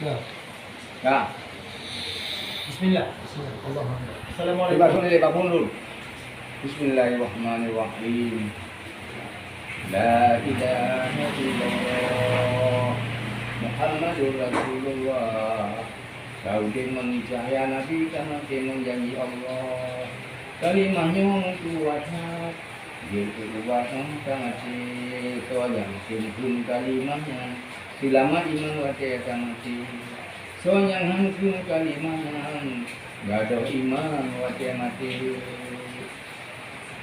Ya. Ya. Bismillah. Bismillah. Alhamdulillah. Assalamualaikum. Coba dulu Pak Mundur. Bismillahirrahmanirrahim. La ilaha illallah Muhammadur Rasulullah. Kau demon cahaya Nabi karena demon janji Allah. Kalimahnya kuat hak. Dia kuat sangat so yang simpun kalimahnya. Silama iman wajah mati. So yang hancur kalimahnya. Gak ada iman wajah mati.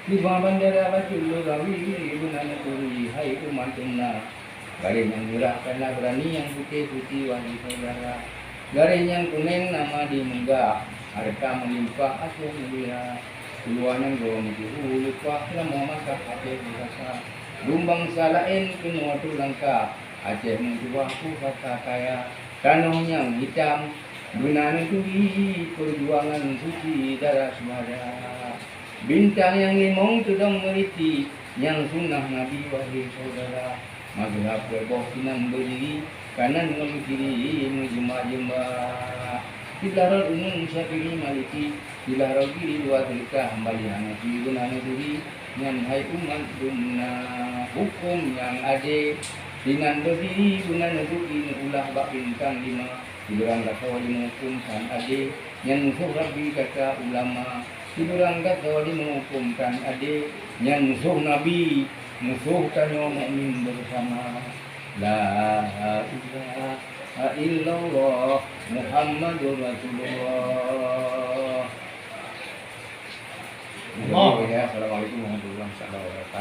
Di bawah bandara Batul Rawi Gunana Turi hai umat tunna. Garis yang merah karena berani, yang putih-putih wajib saudara. Garis yang kuning nama dimunggah, harta melimpah asal mulia. Keluar yang gom hulu lupa lama masak Aceh berasa. Lumbang salain penuh tulangka, Aceh menjuaku kata kaya. Tanah yang hitam, Gunana Turi perjuangan suci darah semada. Bintang yang limong sedang meriti, yang sunnah Nabi wahai saudara. Mazhab kebakinan berdiri, kanan dengan kiri menjemah-jemah. Dilarang umum Syafi'i Maliki, dilarang kiri dua tilkah kembali Hanafi Gunana Turi. Yang hai umat dumna hukum yang adil, dengan berdiri Gunana Turi ulah bak bintang lima. Dilarang kata dihukum kan adil, yang musuh Rabbi kata ulama. Dibilang kata dihukumkan adik, yang musuh Nabi, musuh kaum mukmin bersama. La ilaha illallah Muhammadur Rasulullah. Assalamualaikum warahmatullahi wabarakatuh.